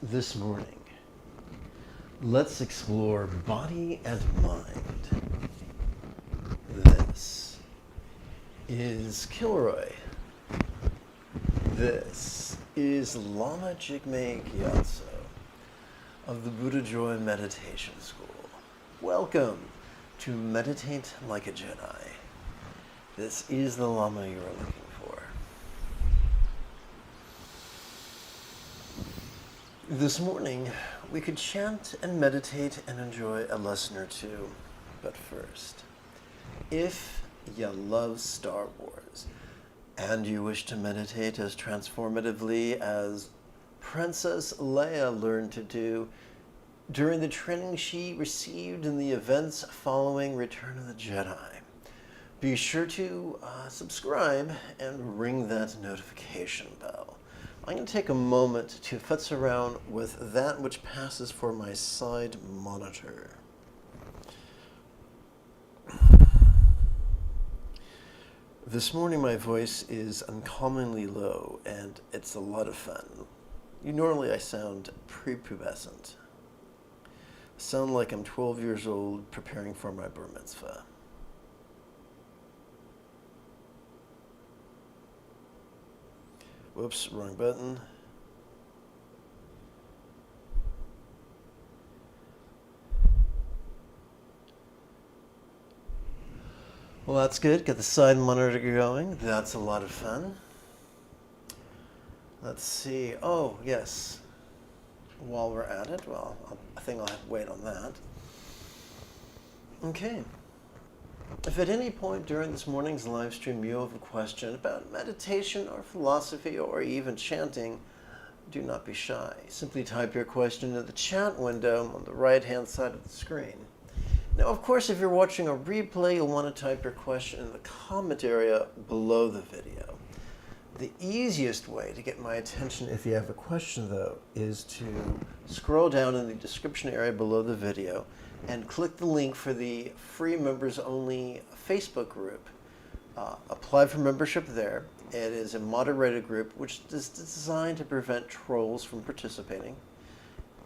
This morning, let's explore body and mind. This is Kilroy. This is Lama Jigme Gyatso of the Buddha Joy Meditation School. Welcome to Meditate Like a Jedi. This is the Lama you are looking for. This morning, we could chant and meditate and enjoy a lesson or two. But first, if you love Star Wars and you wish to meditate as transformatively as Princess Leia learned to do during the training she received in the events following Return of the Jedi, be sure to subscribe and ring that notification bell. I'm going to take a moment to futz around with that which passes for my side monitor. This morning my voice is uncommonly low and it's a lot of fun. Normally I sound prepubescent. I sound like I'm 12 years old preparing for my bar mitzvah. Whoops, wrong button. Well, that's good. Get the side monitor going. That's a lot of fun. Let's see. Oh, yes. While we're at it, well, I think I'll have to wait on that. Okay. If at any point during this morning's live stream you have a question about meditation or philosophy or even chanting, do not be shy. Simply type your question into the chat window on the right-hand side of the screen. Now, of course, if you're watching a replay, you'll want to type your question in the comment area below the video. The easiest way to get my attention if you have a question, though, is to scroll down in the description area below the video and click the link for the free members-only Facebook group. Apply for membership there. It is a moderated group which is designed to prevent trolls from participating.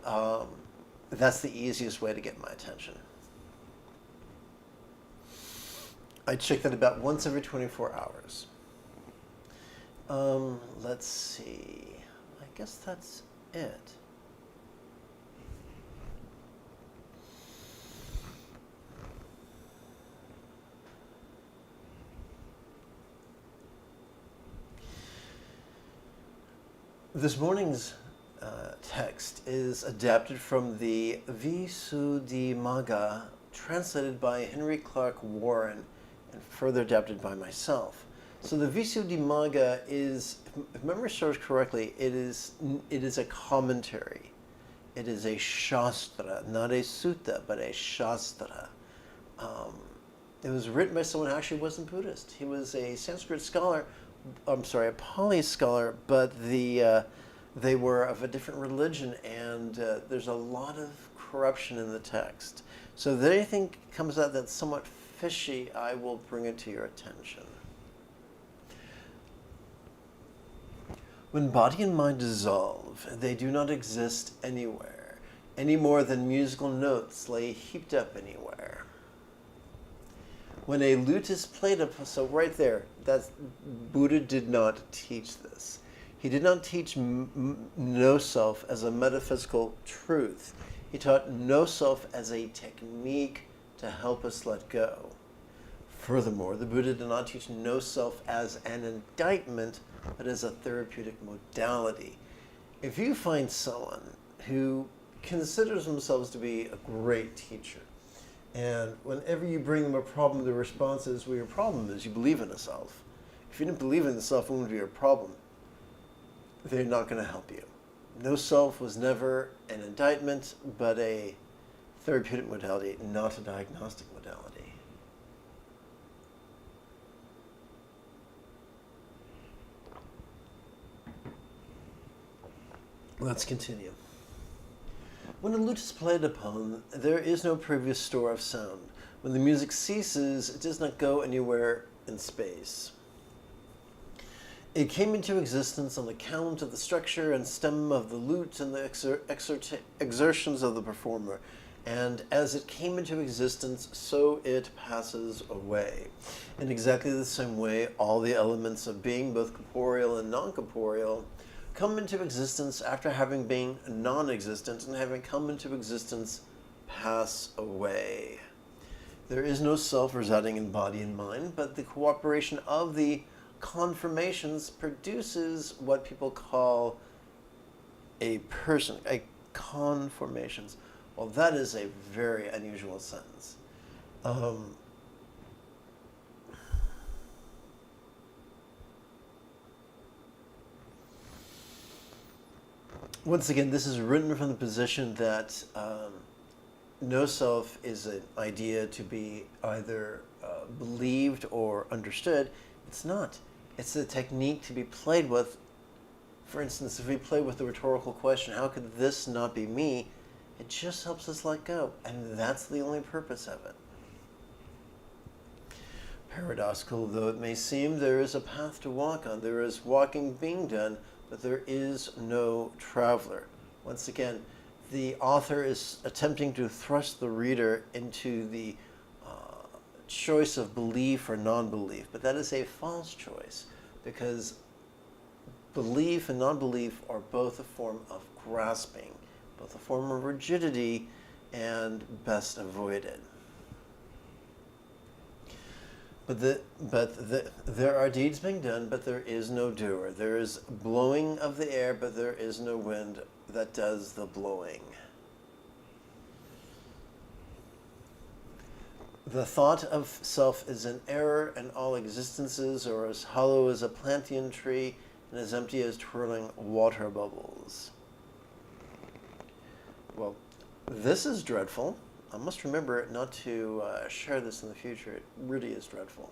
That's the easiest way to get my attention. I check that about once every 24 hours. Let's see. I guess that's it. This morning's text is adapted from the Visuddhimagga, translated by Henry Clark Warren, and further adapted by myself. So the Visuddhimagga is, if memory serves correctly, it is a commentary. It is a shastra, not a sutta, but a shastra. It was written by someone who actually wasn't Buddhist. He was a Sanskrit scholar. I'm sorry, a Pali scholar, but they were of a different religion, and there's a lot of corruption in the text. So if anything comes out that's somewhat fishy, I will bring it to your attention. When body and mind dissolve, they do not exist anywhere, any more than musical notes lay heaped up anywhere. When a lute is played upon, so right there, Buddha did not teach this. He did not teach no self as a metaphysical truth. He taught no self as a technique to help us let go. Furthermore, the Buddha did not teach no self as an indictment, but as a therapeutic modality. If you find someone who considers themselves to be a great teacher, and whenever you bring them a problem, the response is, well, your problem is you believe in a self. If you didn't believe in the self, it wouldn't be your problem. They're not going to help you. No self was never an indictment, but a therapeutic modality, not a diagnostic modality. Let's continue. When a lute is played upon, there is no previous store of sound. When the music ceases, it does not go anywhere in space. It came into existence on account of the structure and stem of the lute and the exertions of the performer. And as it came into existence, so it passes away. In exactly the same way, all the elements of being, both corporeal and non-corporeal, come into existence after having been non-existent, and having come into existence, pass away. There is no self residing in body and mind, but the cooperation of the conformations produces what people call a person, a conformations. Well, that is a very unusual sentence. Once again, this is written from the position that no self is an idea to be either believed or understood. It's not. It's a technique to be played with. For instance, if we play with the rhetorical question, how could this not be me? It just helps us let go, and that's the only purpose of it. Paradoxical though it may seem, there is a path to walk on. There is walking being done, but there is no traveler. Once again, the author is attempting to thrust the reader into the choice of belief or non-belief, but that is a false choice, because belief and non-belief are both a form of grasping, both a form of rigidity, and best avoided. There are deeds being done, but there is no doer. There is blowing of the air, but there is no wind that does the blowing. The thought of self is an error, and all existences are as hollow as a plantain tree and as empty as twirling water bubbles. Well, this is dreadful. I must remember not to share this in the future. It really is dreadful.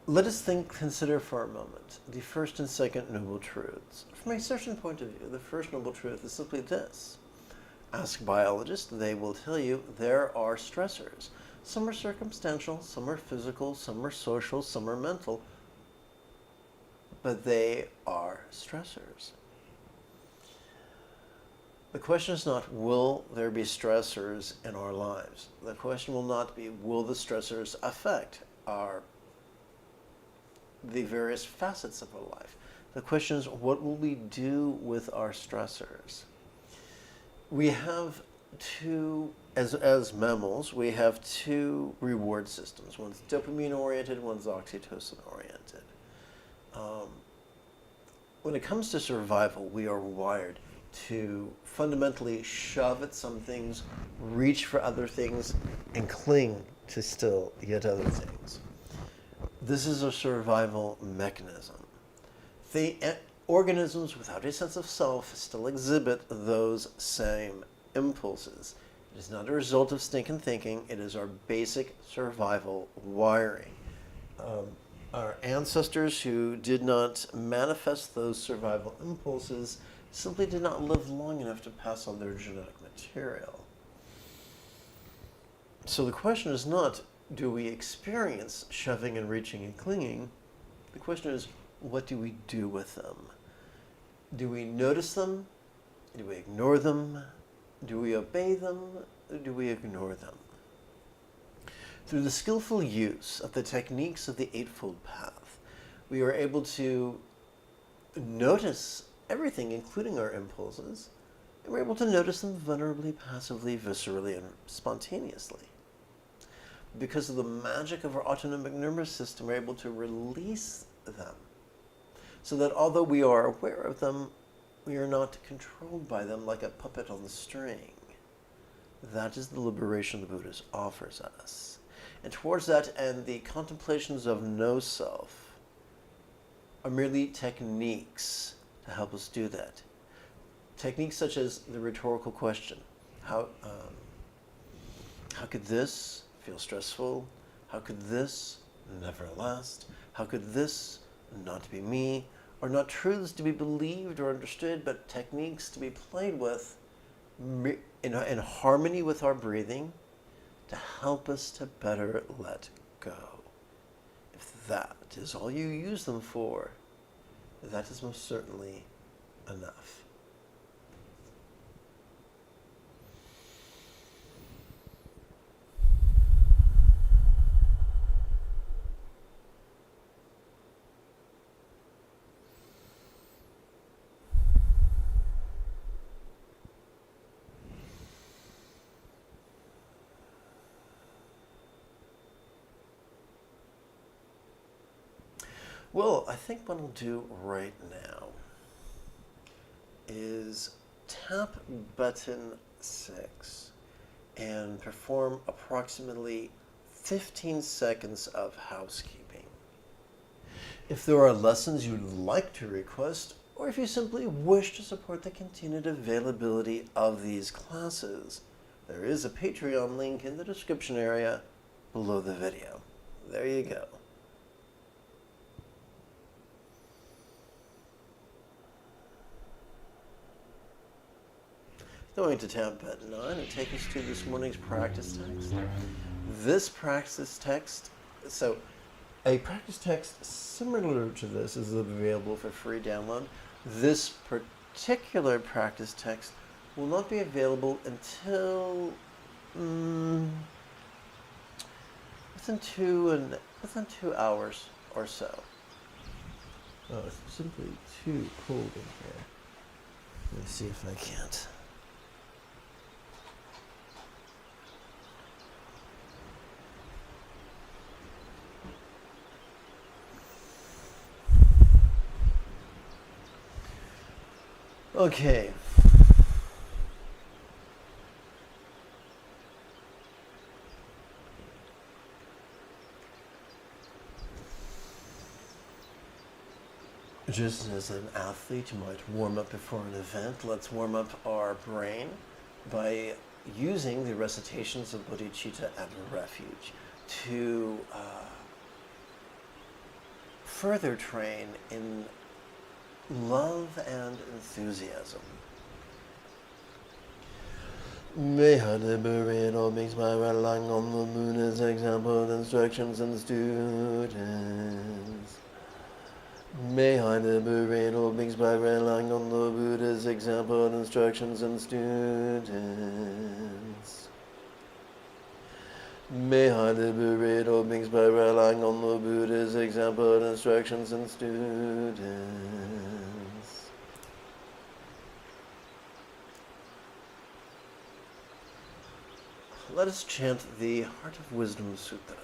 Let us consider for a moment the first and second noble truths. From a certain point of view, the first noble truth is simply this. Ask biologists, they will tell you there are stressors. Some are circumstantial, some are physical, some are social, some are mental, but they are stressors. The question is not, will there be stressors in our lives? The question will not be, will the stressors affect the various facets of our life? The question is, what will we do with our stressors? We have two, as mammals, we have two reward systems. One's dopamine-oriented, one's oxytocin-oriented. When it comes to survival, we are wired to fundamentally shove at some things, reach for other things, and cling to still yet other things. This is a survival mechanism. The organisms without a sense of self still exhibit those same impulses. It is not a result of stinking thinking. It is our basic survival wiring. Our ancestors who did not manifest those survival impulses simply did not live long enough to pass on their genetic material. So the question is not, do we experience shoving and reaching and clinging? The question is, what do we do with them? Do we notice them? Do we ignore them? Do we obey them? Or do we ignore them? Through the skillful use of the techniques of the Eightfold Path, we are able to notice everything, including our impulses, and we're able to notice them vulnerably, passively, viscerally, and spontaneously. Because of the magic of our autonomic nervous system, we're able to release them, so that although we are aware of them, we are not controlled by them like a puppet on the string. That is the liberation the Buddha offers us. And towards that end, the contemplations of no self are merely techniques to help us do that. Techniques such as the rhetorical question. How could this feel stressful? How could this never last? How could this not be me? Are not truths to be believed or understood, but techniques to be played with in harmony with our breathing, to help us to better let go. If that is all you use them for, that is most certainly enough. Well, I think what I'll do right now is tap button 6 and perform approximately 15 seconds of housekeeping. If there are lessons you'd like to request, or if you simply wish to support the continued availability of these classes, there is a Patreon link in the description area below the video. There you go. Going to tap button 9 and take us to this morning's practice text. This practice text, so a practice text similar to this is available for free download. This particular practice text will not be available until within 2 hours or so. Oh, it's simply too cold in here. Let me see if I can't. Okay. Just as an athlete might warm up before an event, let's warm up our brain by using the recitations of bodhicitta and refuge to further train in love and enthusiasm. May I liberate all beings by relying on the Buddha's example, instructions, and students. May I liberate all beings by relying on the Buddha's example, instructions, and students. May I liberate all beings by relying on the Buddha's example, instructions, and students. Let us chant the Heart of Wisdom Sutra.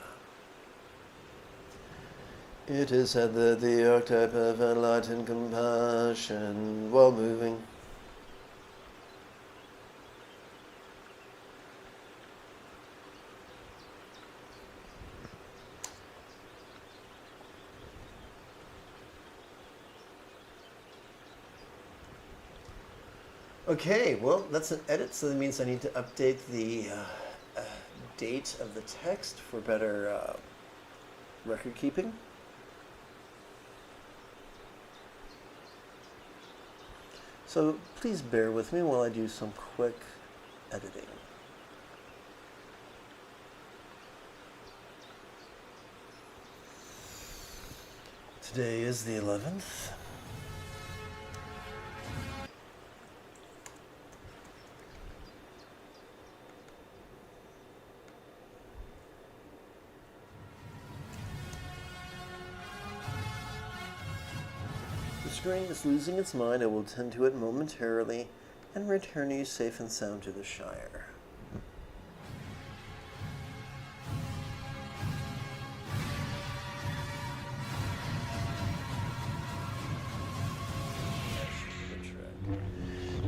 It is said that the archetype of enlightened compassion, while moving, okay, well, that's an edit, so that means I need to update the date of the text for better record keeping. So please bear with me while I do some quick editing. Today is the 11th. The screen is losing its mind. I will tend to it momentarily and return you safe and sound to the Shire.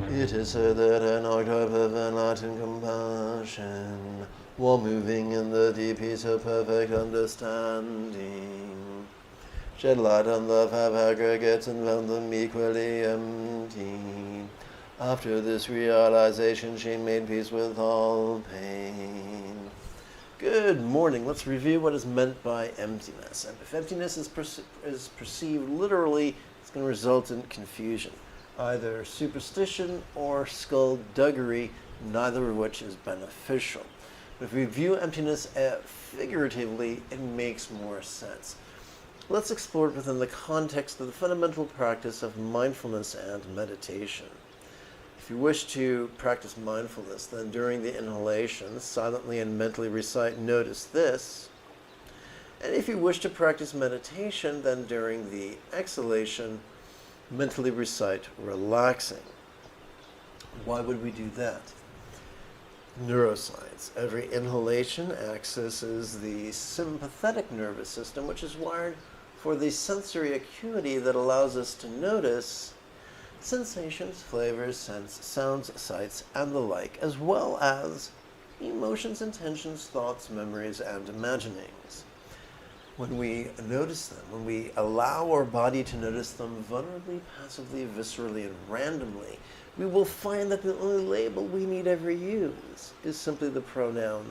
It is said that an archetype of enlightened compassion, while moving in the deep peace of perfect understanding, shed light on love, have aggregates and found them equally empty. After this realization, she made peace with all pain. Good morning. Let's review what is meant by emptiness. And if emptiness is perceived literally, it's going to result in confusion. Either superstition or skullduggery, neither of which is beneficial. But if we view emptiness figuratively, it makes more sense. Let's explore it within the context of the fundamental practice of mindfulness and meditation. If you wish to practice mindfulness, then during the inhalation, silently and mentally recite, "Notice this." And if you wish to practice meditation, then during the exhalation, mentally recite, "Relaxing." Why would we do that? Neuroscience. Every inhalation accesses the sympathetic nervous system, which is wired for the sensory acuity that allows us to notice sensations, flavors, scents, sounds, sights, and the like, as well as emotions, intentions, thoughts, memories, and imaginings. When we notice them, when we allow our body to notice them vulnerably, passively, viscerally, and randomly, we will find that the only label we need ever use is simply the pronoun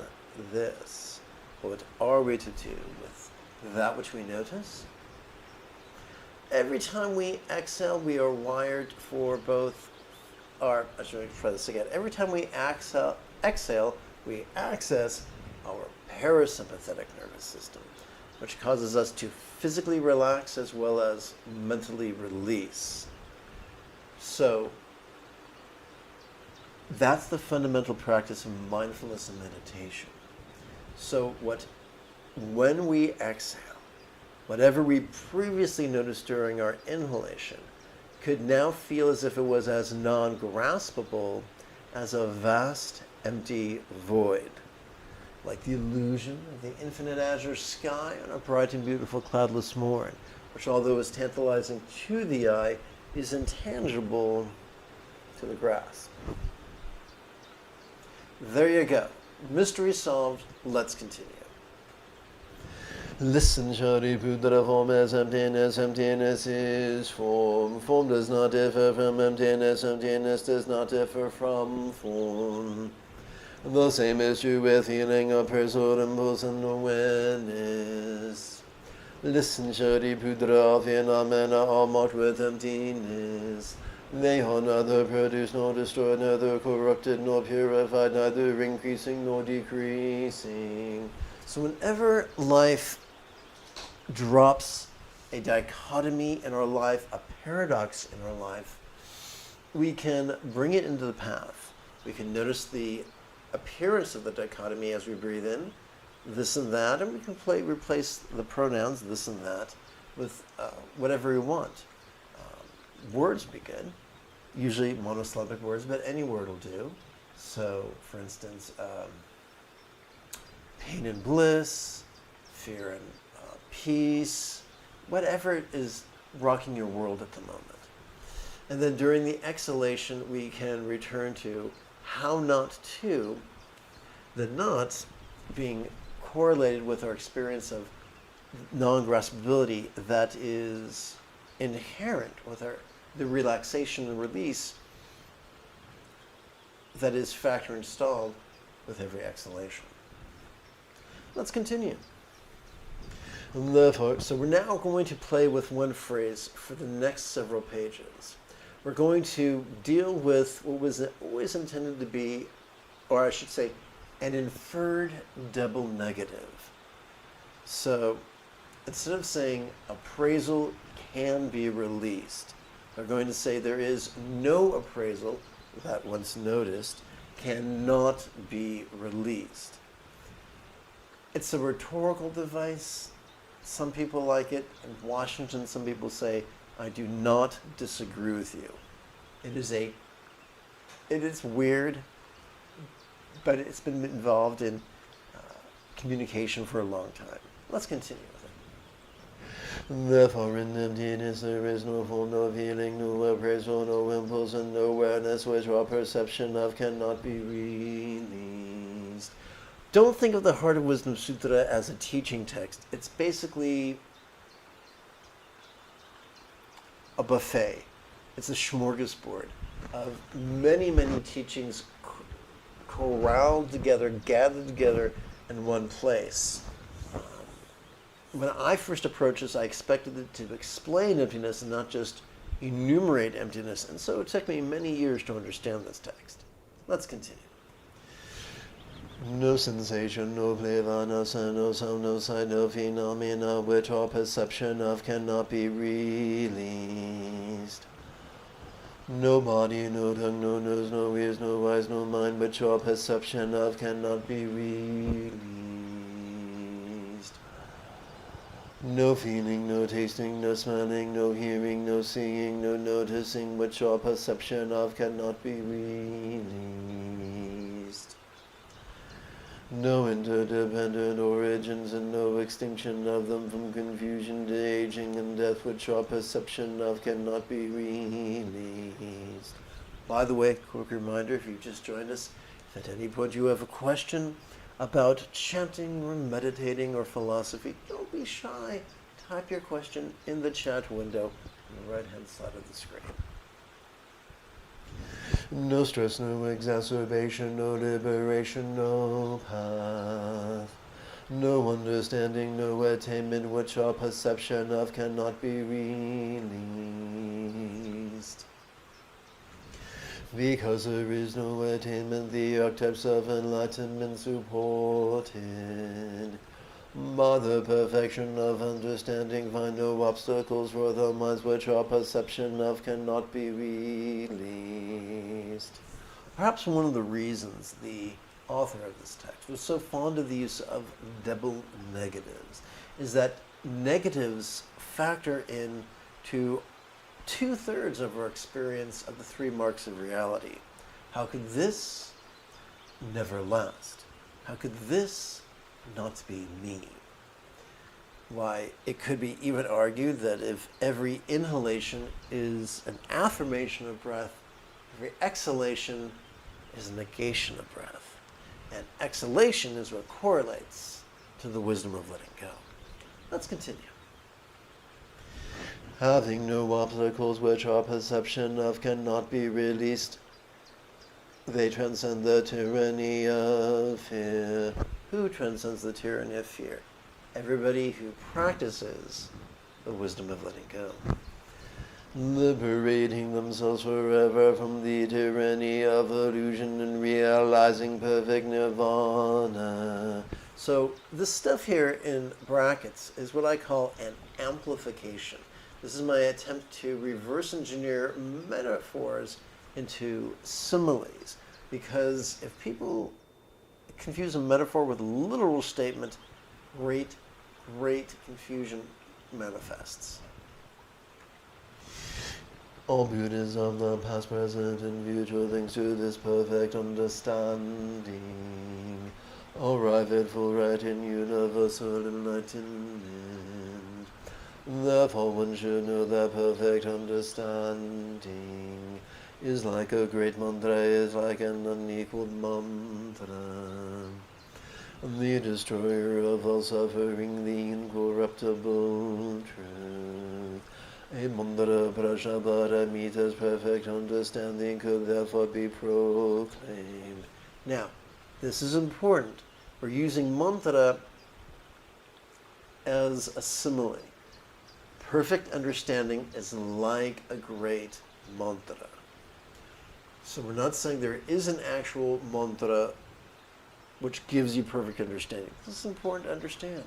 this. What are we to do with that which we notice? Every time we exhale, we are wired for both our, I should try this again. Every time we exhale, we access our parasympathetic nervous system, which causes us to physically relax as well as mentally release. So, that's the fundamental practice of mindfulness and meditation. So when we exhale, whatever we previously noticed during our inhalation could now feel as if it was as non-graspable as a vast, empty void, like the illusion of the infinite azure sky on a bright and beautiful cloudless morn, which, although is tantalizing to the eye, is intangible to the grasp. There you go. Mystery solved. Let's continue. Listen, Shariputra, form as emptiness. Emptiness is form. Form does not differ from emptiness. Emptiness does not differ from form. The same is true with healing of personal impulse and awareness. Listen, Shariputra, phenomena are marked with emptiness. They are neither produced nor destroyed, neither corrupted nor purified, neither increasing nor decreasing. So whenever life drops a dichotomy in our life, a paradox in our life, we can bring it into the path. We can notice the appearance of the dichotomy as we breathe in, this and that, and we can replace the pronouns this and that with whatever we want. Words would be good, usually monosyllabic words, but any word will do. So, for instance, pain and bliss, fear and peace, whatever is rocking your world at the moment. And then during the exhalation, we can return to how not to, the not being correlated with our experience of non-graspability that is inherent with the relaxation and release that is factor installed with every exhalation. Let's continue. So we're now going to play with one phrase for the next several pages. We're going to deal with what was always intended to be, or I should say, an inferred double negative. So instead of saying appraisal can be released, we're going to say there is no appraisal that once noticed cannot be released. It's a rhetorical device. Some people like it. In Washington, some people say, I do not disagree with you. It is weird, but it's been involved in communication for a long time. Let's continue with it. Therefore, in emptiness, there is no form, no feeling, no appraisal, no impulse, and no awareness which our perception of cannot be released. Don't think of the Heart of Wisdom Sutra as a teaching text. It's basically a buffet. It's a smorgasbord of many, many teachings corralled together, gathered together in one place. When I first approached this, I expected it to explain emptiness and not just enumerate emptiness, and so it took me many years to understand this text. Let's continue. No sensation, no flavor, no sound, no sound, no sight, no phenomena which our perception of cannot be released. No body, no tongue, no nose, no ears, no eyes, no mind which our perception of cannot be released. No feeling, no tasting, no smelling, no hearing, no seeing, no noticing which our perception of cannot be released. No interdependent origins and no extinction of them from confusion to aging and death which our perception of cannot be released. By the way, quick reminder, if you've just joined us, if at any point you have a question about chanting or meditating or philosophy, don't be shy. Type your question in the chat window on the right-hand side of the screen. No stress, no exacerbation, no liberation, no path. No understanding, no attainment which our perception of cannot be released. Because there is no attainment, the archetypes of enlightenment supported. By the perfection of understanding, find no obstacles for the minds which our perception of cannot be released. Perhaps one of the reasons the author of this text was so fond of the use of double negatives is that negatives factor in to 2/3 of our experience of the three marks of reality. How could this never last? How could this not be me? Why, it could be even argued that if every inhalation is an affirmation of breath, every exhalation is a negation of breath. And exhalation is what correlates to the wisdom of letting go. Let's continue. Having no obstacles which our perception of cannot be released, they transcend the tyranny of fear. Who transcends the tyranny of fear? Everybody who practices the wisdom of letting go. Liberating themselves forever from the tyranny of illusion and realizing perfect nirvana. So this stuff here in brackets is what I call an amplification. This is my attempt to reverse engineer metaphors into similes, because if people confuse a metaphor with a literal statement, great confusion manifests. All beauties of the past, present, and future things to this perfect understanding arrive at full right in universal enlightenment. Therefore one should know that perfect understanding is like a great mantra, is like an unequaled mantra. The destroyer of all suffering, the incorruptible truth. A mantra prashaparamita's perfect understanding could therefore be proclaimed. Now, this is important. We're using mantra as a simile. Perfect understanding is like a great mantra. So we're not saying there is an actual mantra which gives you perfect understanding. This is important to understand.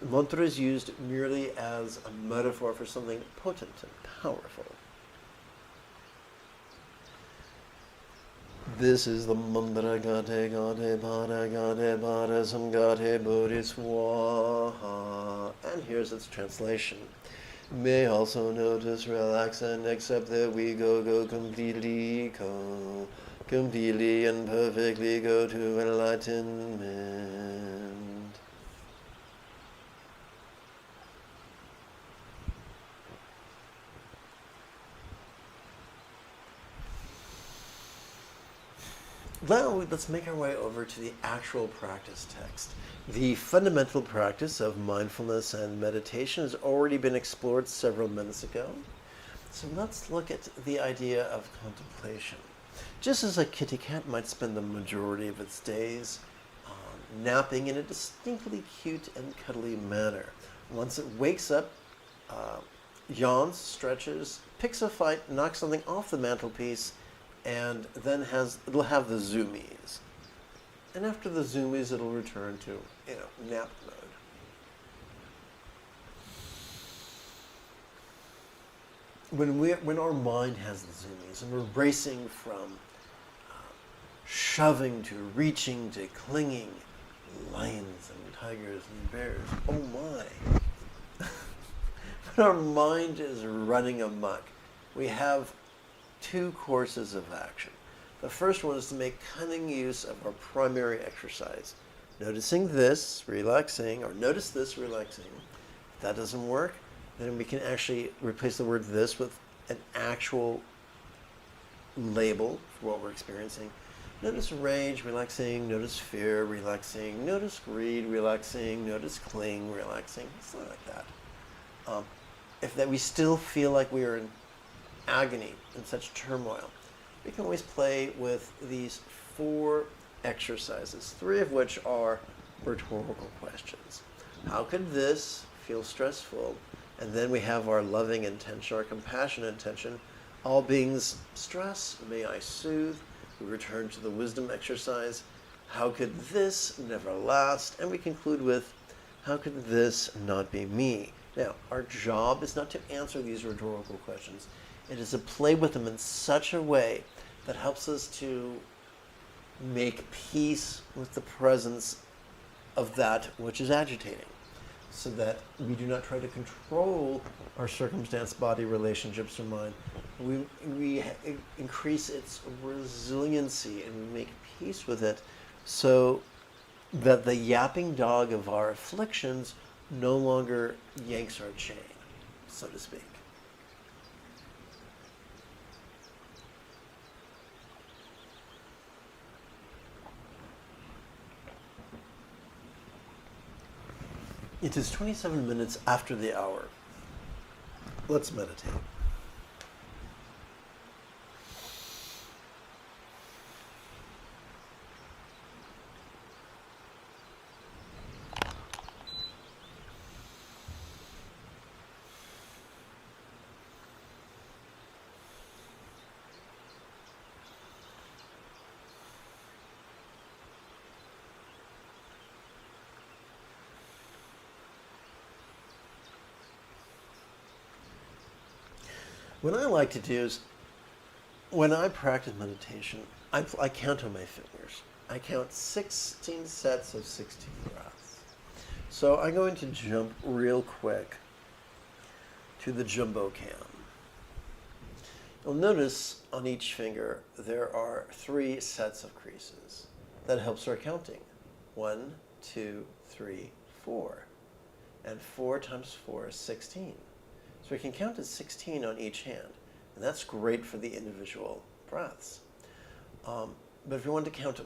Mantra is used merely as a metaphor for something potent and powerful. This is the mantra gate gate para gate para samgate bodhiswaha. And here's its translation. May also notice, relax, and accept that we go completely and perfectly go to enlightenment. Now let's make our way over to the actual practice text. The fundamental practice of mindfulness and meditation has already been explored several minutes ago. So let's look at the idea of contemplation. Just as a kitty cat might spend the majority of its days napping in a distinctly cute and cuddly manner. Once it wakes up, yawns, stretches, picks a fight, knocks something off the mantelpiece, and then it'll have the zoomies. And after the zoomies, it'll return to, nap mode. When our mind has the zoomies and we're racing from shoving to reaching to clinging, lions and tigers and bears, oh my. When our mind is running amok, we have two courses of action. The first one is to make cunning use of our primary exercise. Noticing this, relaxing, or notice this, relaxing. If that doesn't work, then we can actually replace the word this with an actual label for what we're experiencing. Notice rage, relaxing. Notice fear, relaxing. Notice greed, relaxing. Notice cling, relaxing. Something like that. If that we still feel like we are in agony, in such turmoil, we can always play with these 4 exercises, 3 of which are rhetorical questions. How could this feel stressful? And then we have our loving intention, our compassionate intention. All beings stress, may I soothe. We return to the wisdom exercise. How could this never last? And we conclude with, how could this not be me? Now, our job is not to answer these rhetorical questions. It is to play with them in such a way that helps us to make peace with the presence of that which is agitating, so that we do not try to control our circumstance-body relationships or mind. We increase its resiliency and we make peace with it, so that the yapping dog of our afflictions no longer yanks our chain, so to speak. It is 27 minutes after the hour. Let's meditate. What I like to do is, when I practice meditation, I count on my fingers. I count 16 sets of 16 breaths. So I'm going to jump real quick to the jumbo cam. You'll notice on each finger there are 3 sets of creases. That helps our counting. 1, 2, 3, 4. And 4 times 4 is 16. So we can count to 16 on each hand, and that's great for the individual breaths. But if we want to count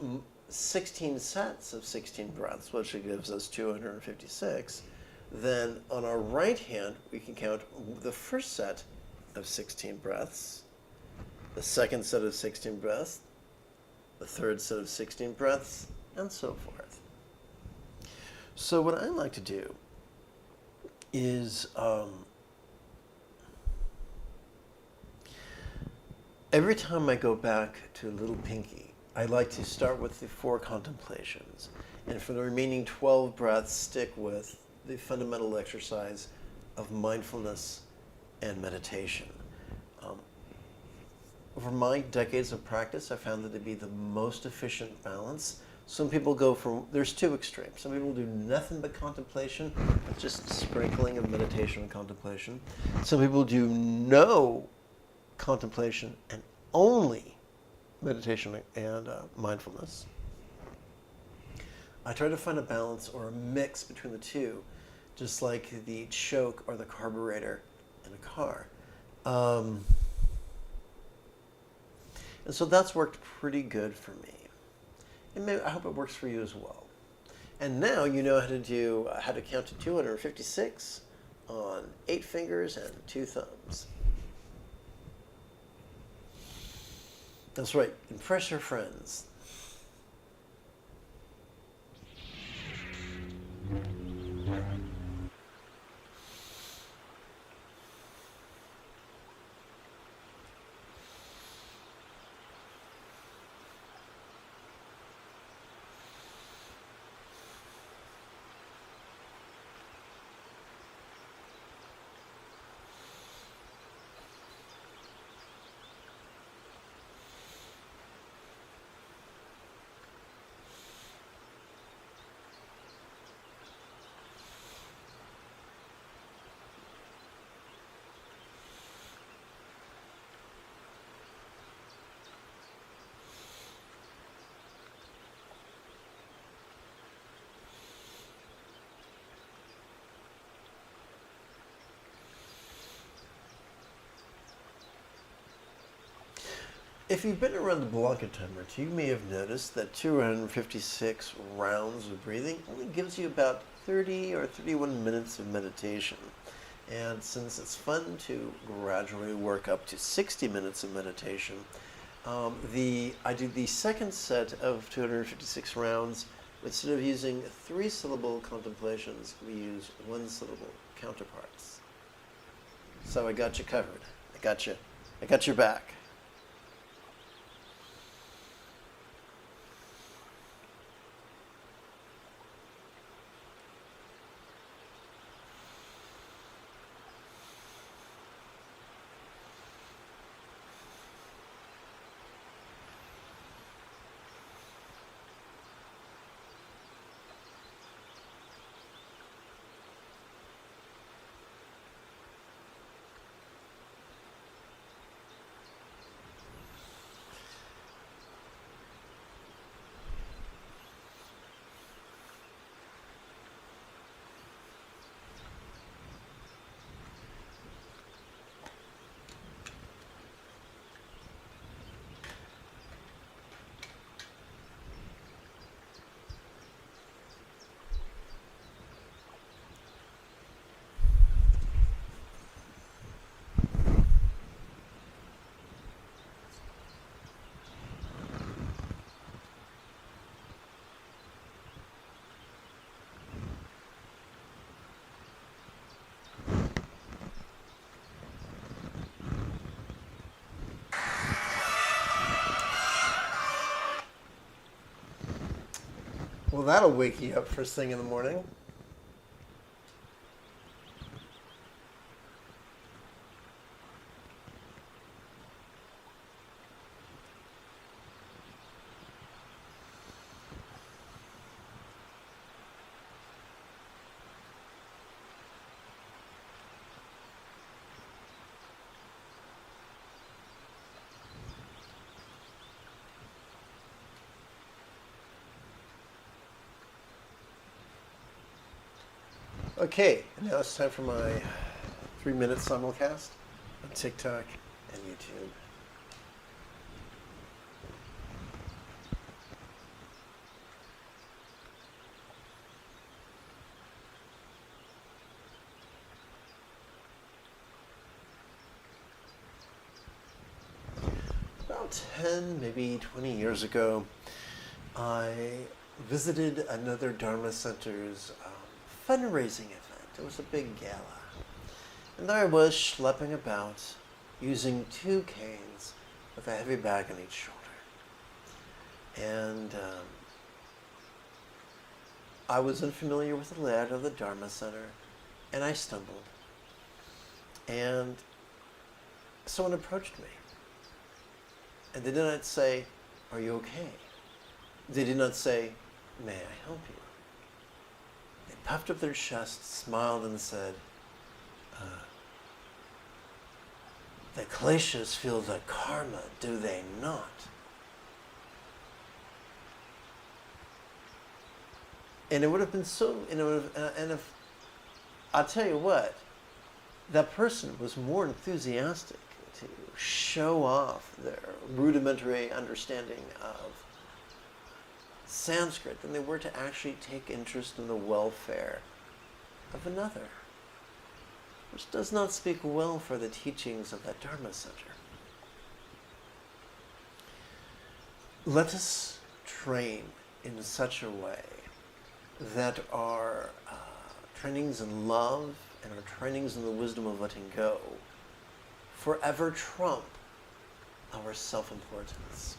16 sets of 16 breaths, which gives us 256, then on our right hand, we can count the first set of 16 breaths, the second set of 16 breaths, the third set of 16 breaths, and so forth. So what I like to do is every time I go back to Little Pinky, I like to start with the 4 contemplations. And for the remaining 12 breaths, stick with the fundamental exercise of mindfulness and meditation. Over my decades of practice, I found that to be the most efficient balance. Some people go from, there's 2 extremes. Some people do nothing but contemplation, just sprinkling of meditation and contemplation. Some people do no contemplation and only meditation and mindfulness. I try to find a balance or a mix between the 2, just like the choke or the carburetor in a car. And so that's worked pretty good for me. And I hope it works for you as well. And now you know how to count to 256 on 8 fingers and 2 thumbs. That's right, impress your friends. If you've been around the block a time or two, you may have noticed that 256 rounds of breathing only gives you about 30 or 31 minutes of meditation. And since it's fun to gradually work up to 60 minutes of meditation, I do the second set of 256 rounds. Instead of using 3-syllable contemplations, we use 1-syllable counterparts. So I got you covered. I got your back. Well, that'll wake you up first thing in the morning. Okay, now it's time for my 3-minute simulcast on TikTok and YouTube. About 10, maybe 20 years ago, I visited another Dharma Center's fundraising event. It was a big gala. And there I was schlepping about using 2 canes with a heavy bag on each shoulder. And I was unfamiliar with the layout of the Dharma Center, and I stumbled. And someone approached me. And they did not say, "Are you okay?" They did not say, "May I help you?" They puffed up their chest, smiled, and said, "The kleshas feel the karma, do they not?" And it would have been so, and if, I'll tell you what, that person was more enthusiastic to show off their rudimentary understanding of Sanskrit than they were to actually take interest in the welfare of another, which does not speak well for the teachings of that Dharma Center. Let us train in such a way that our trainings in love and our trainings in the wisdom of letting go forever trump our self-importance.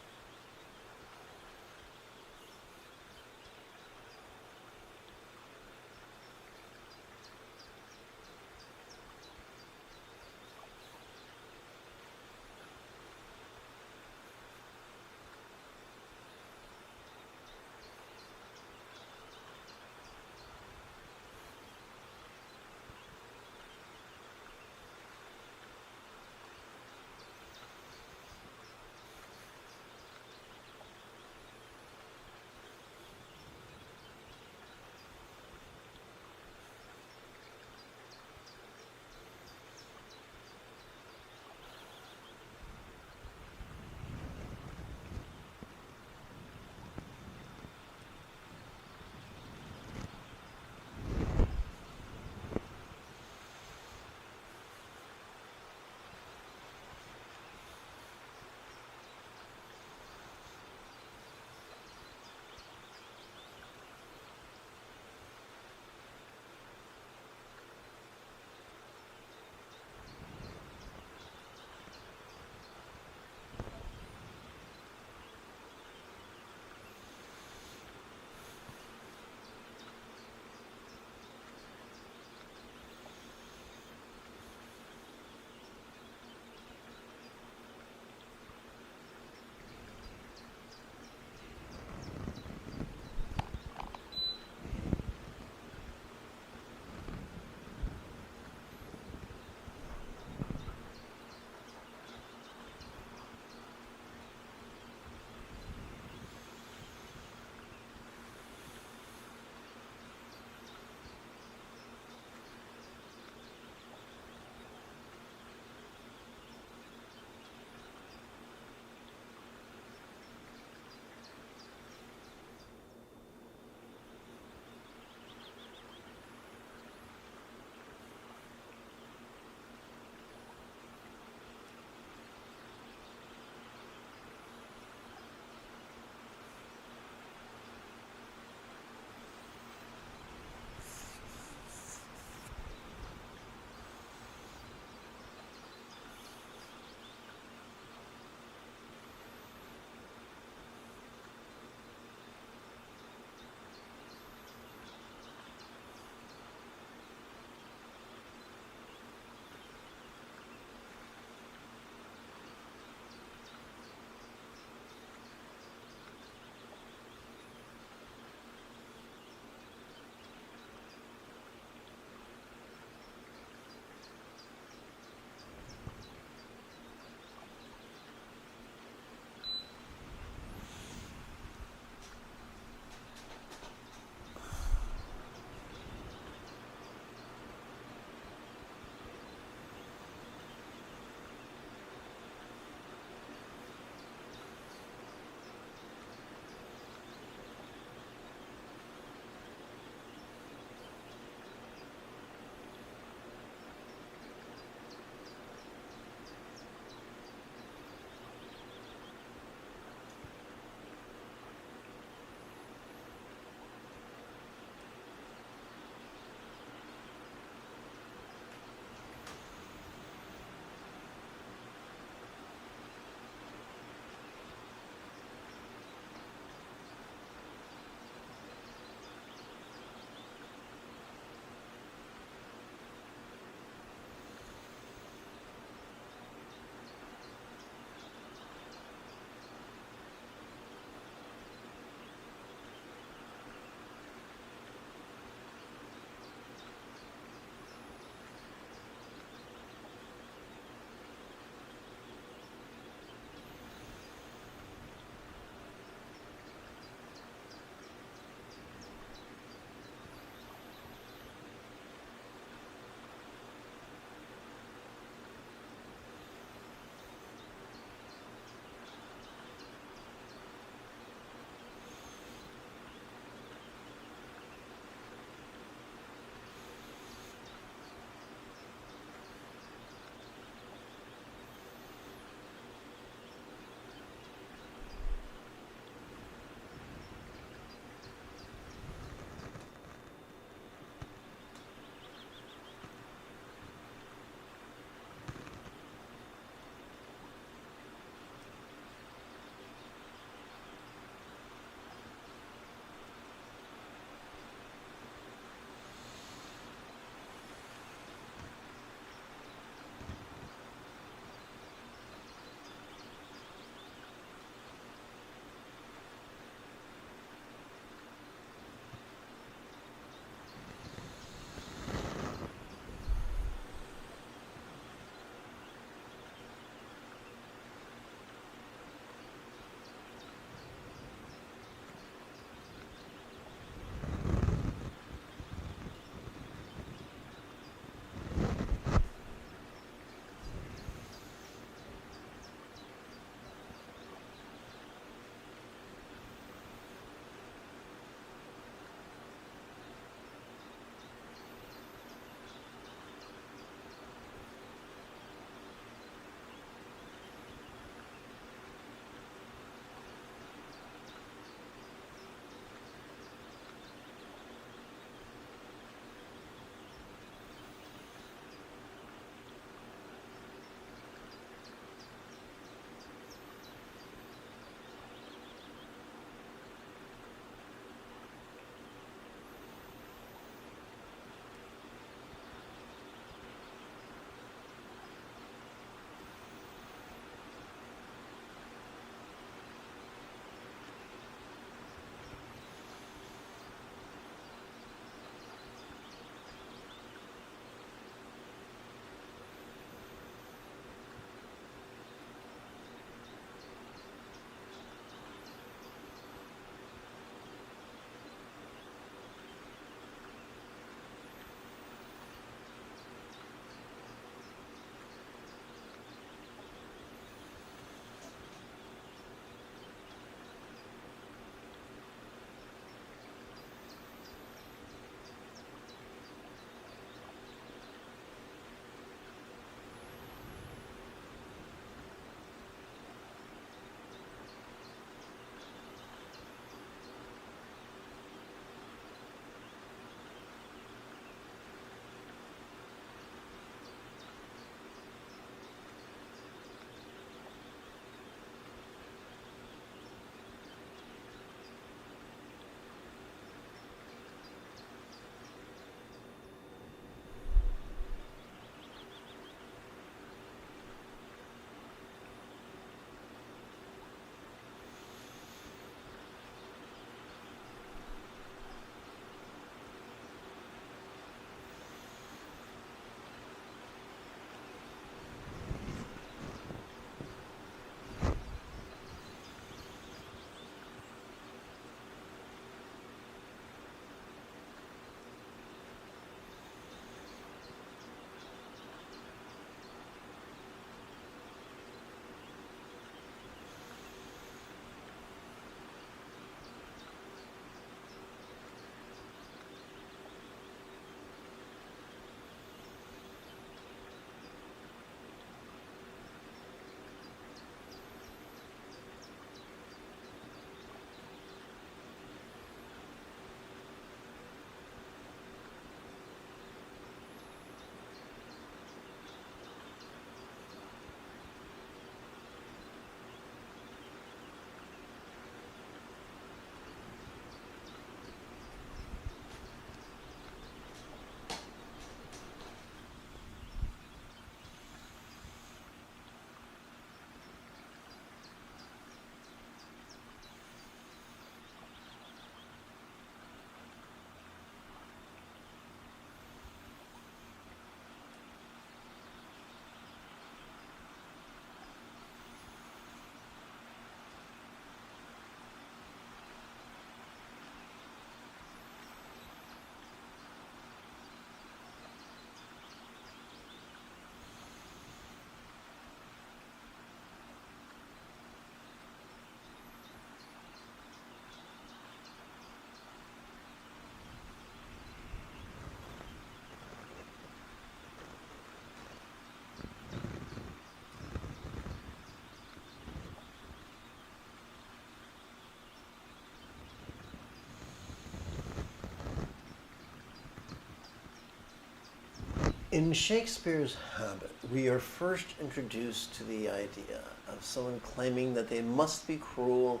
In Shakespeare's Hamlet, we are first introduced to the idea of someone claiming that they must be cruel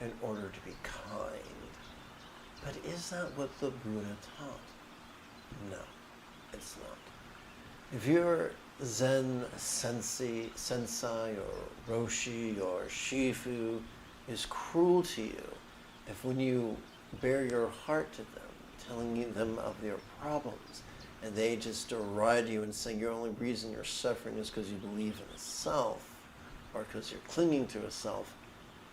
in order to be kind. But is that what the Buddha taught? No, it's not. If your Zen sensei or Roshi or Shifu is cruel to you, if when you bare your heart to them, telling them of their problems, and they just deride you and say your only reason you're suffering is because you believe in a self, or because you're clinging to a self,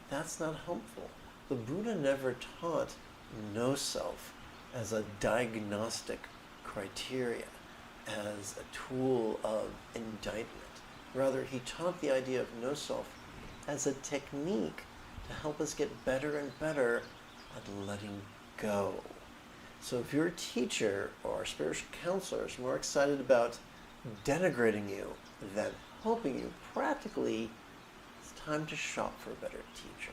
that's not helpful. The Buddha never taught no self as a diagnostic criteria, as a tool of indictment. Rather, he taught the idea of no self as a technique to help us get better and better at letting go. So if your teacher or spiritual counselor is more excited about denigrating you than helping you, practically, it's time to shop for a better teacher.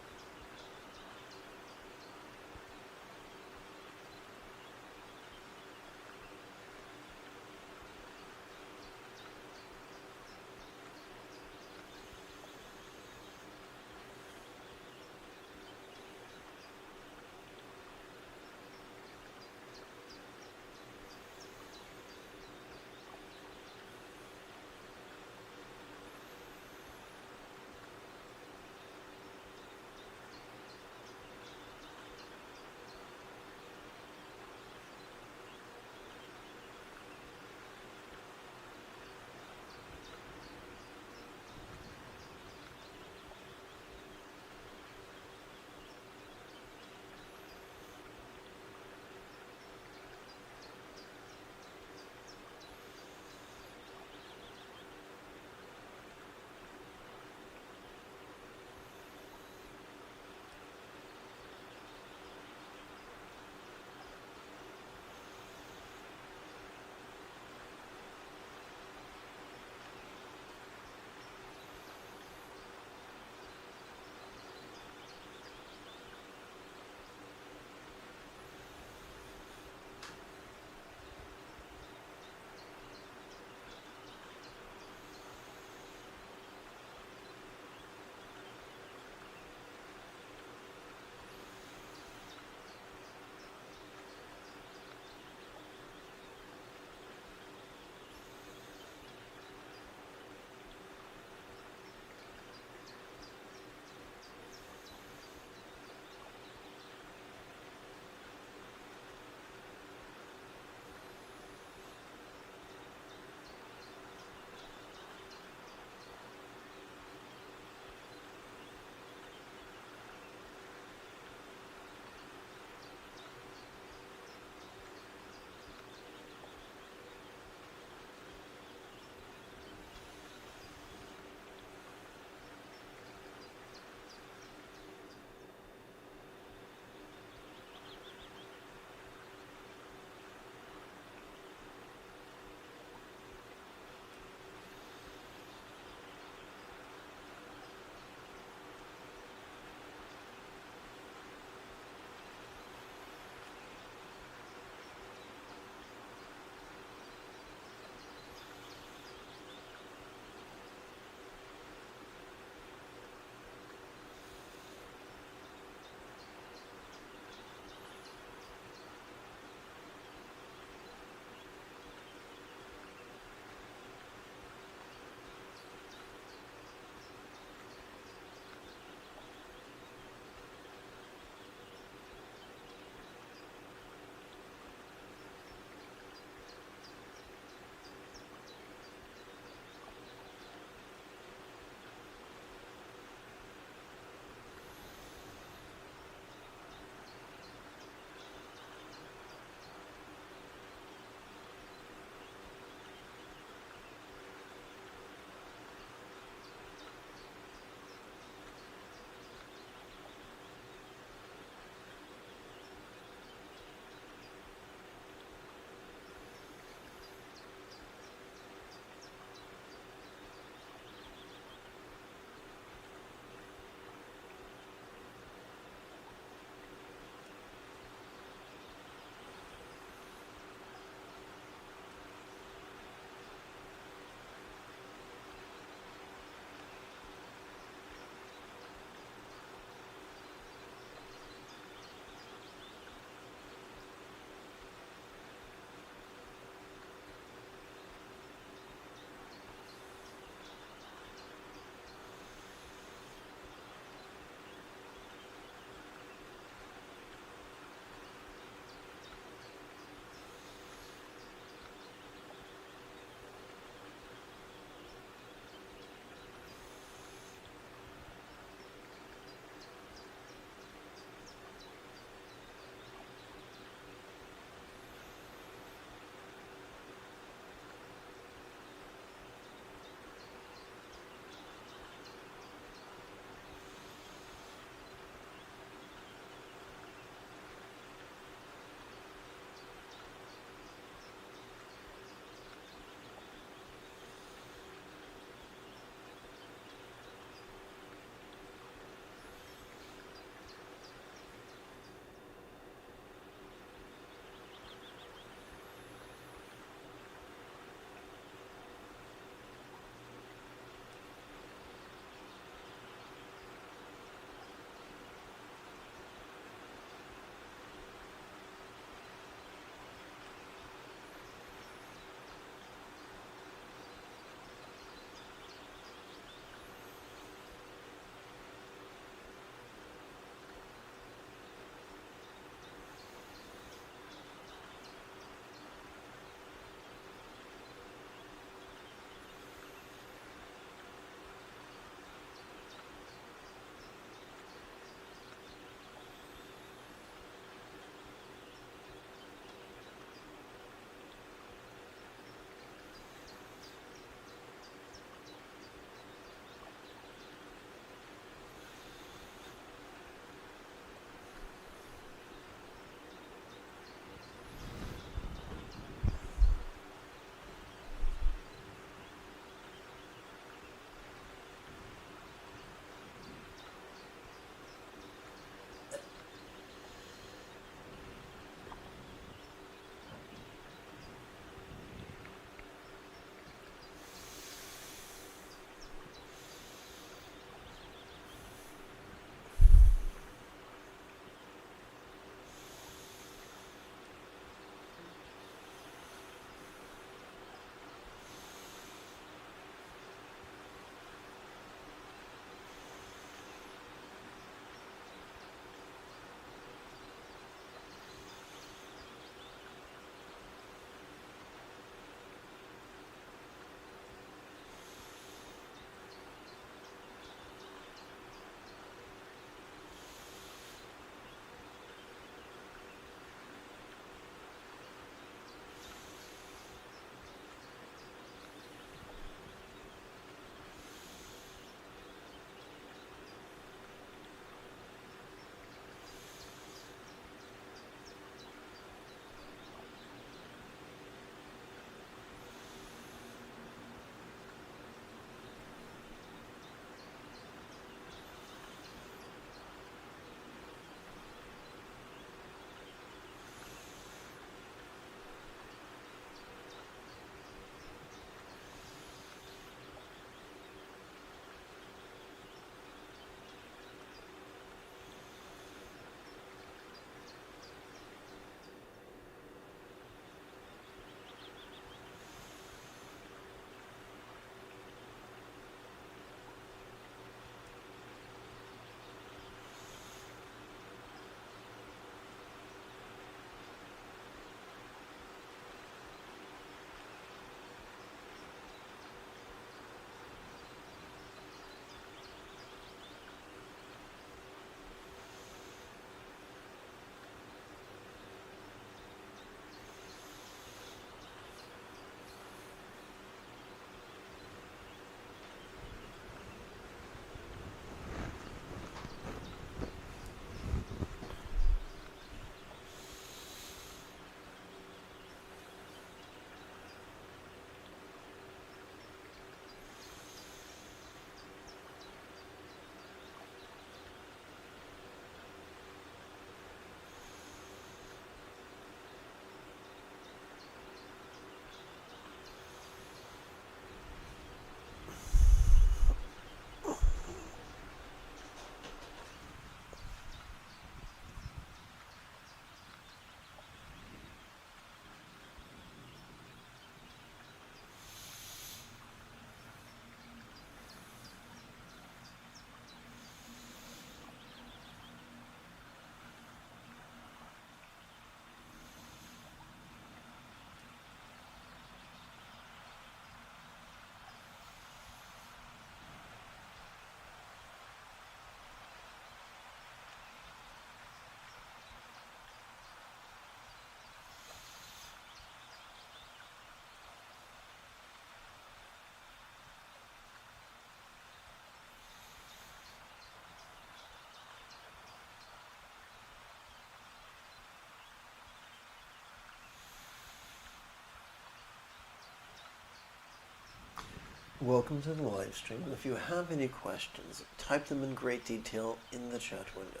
Welcome to the live stream. If you have any questions, type them in great detail in the chat window.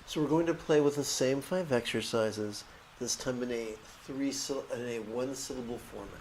So we're going to play with the same 5 exercises, this time in a one-syllable format.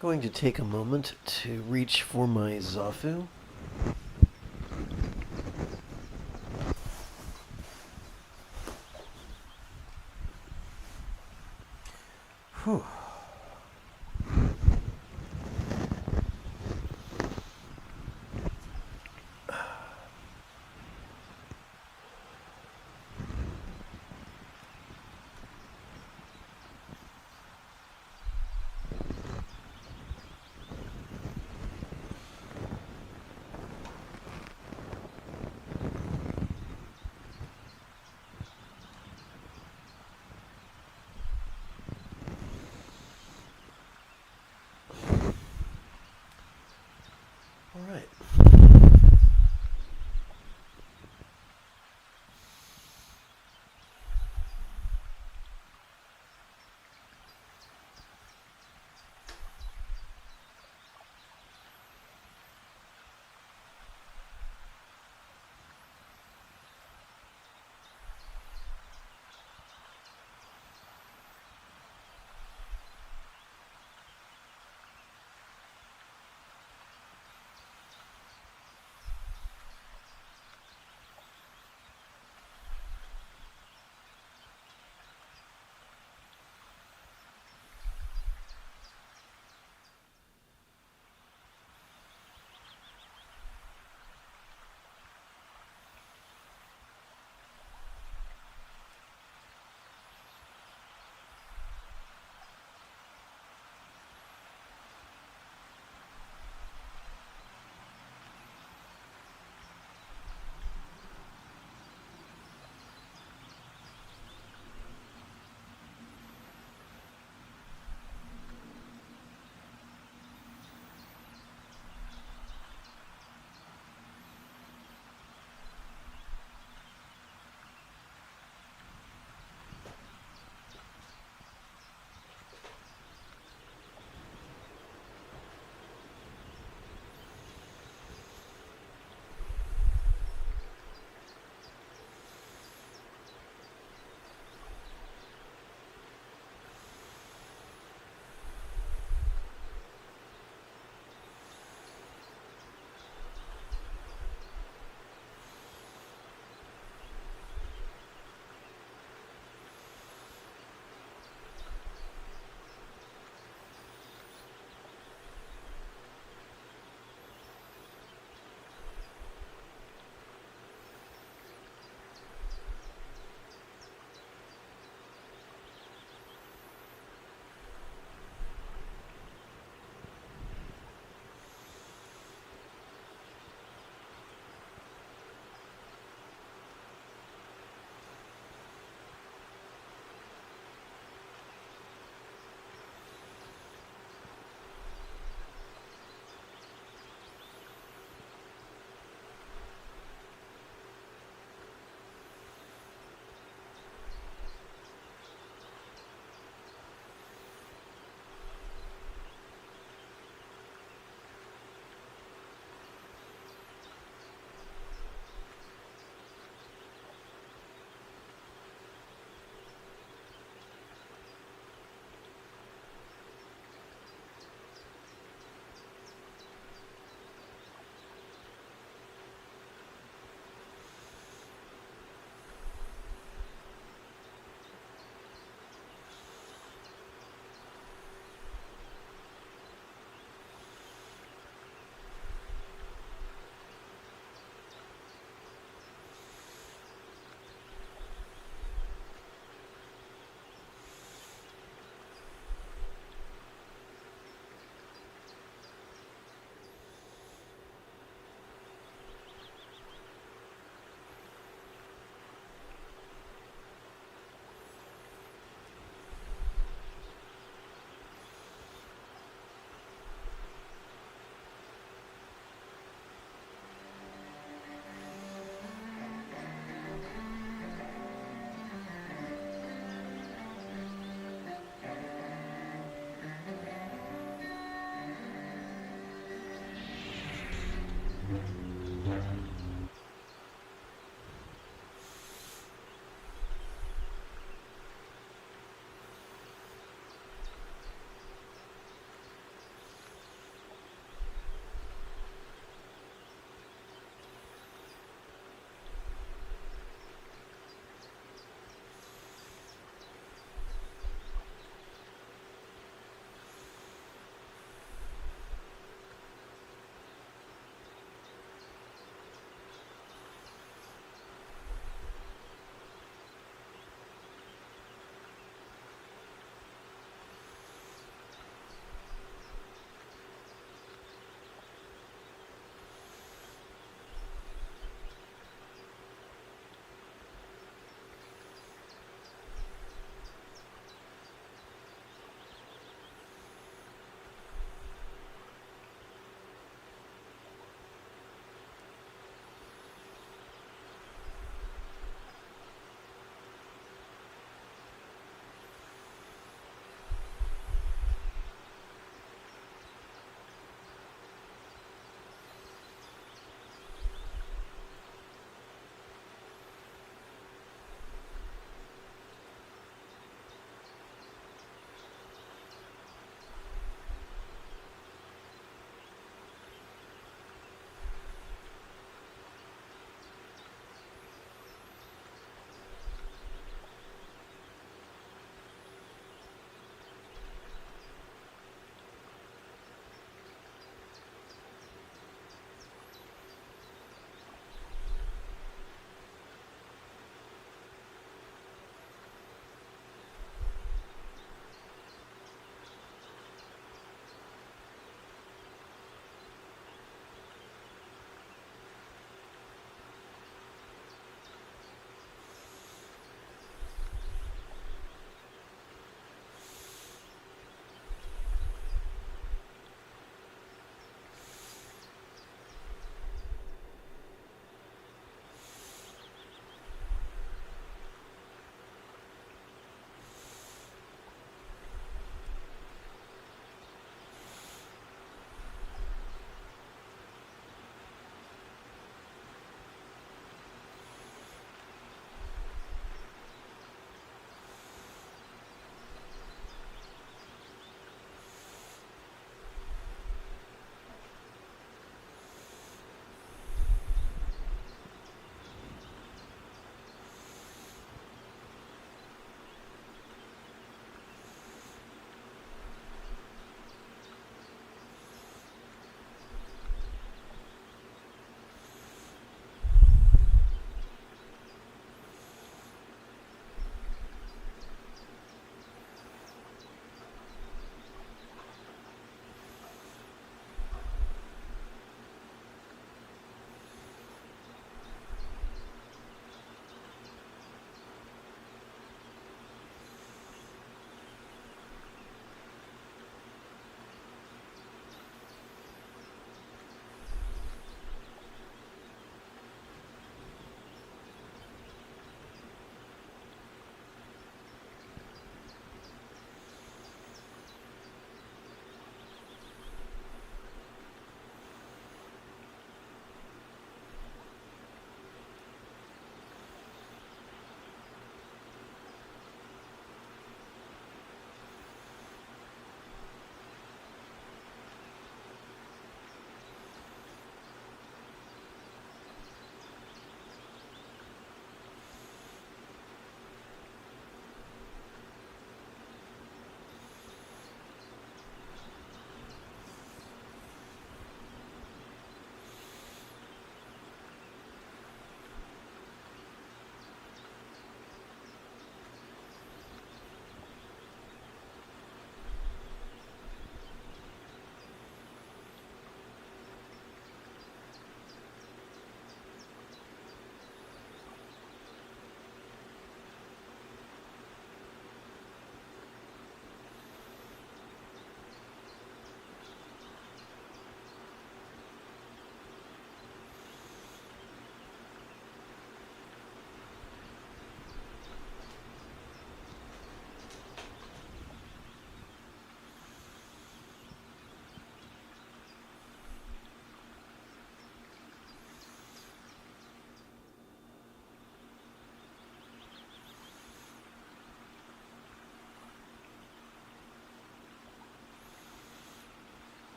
Going to take a moment to reach for my zafu. Whew.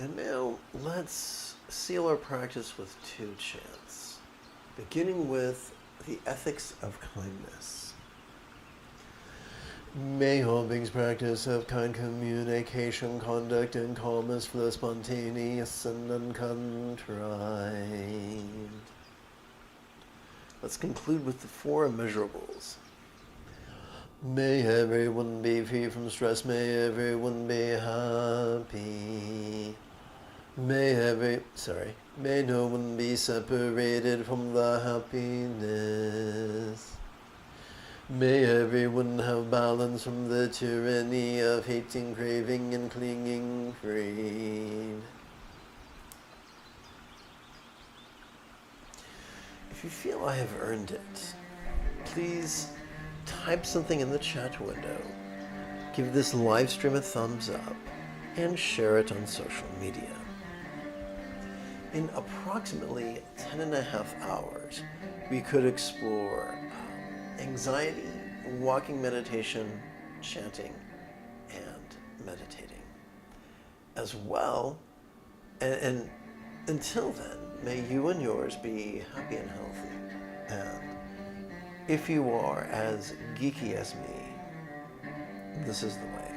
And now let's seal our practice with 2 chants, beginning with the ethics of kindness. May all beings practice of kind communication, conduct, and calmness flow spontaneous and uncontrived. Let's conclude with the 4 immeasurables. May everyone be free from stress. May everyone be happy. May no one be separated from the happiness. May everyone have balance from the tyranny of hating, craving, and clinging freed. If you feel I have earned it, please type something in the chat window, give this live stream a thumbs up, and share it on social media. In approximately 10.5 hours, we could explore anxiety, walking meditation, chanting, and meditating. As well, and until then, may you and yours be happy and healthy. And if you are as geeky as me, this is the way.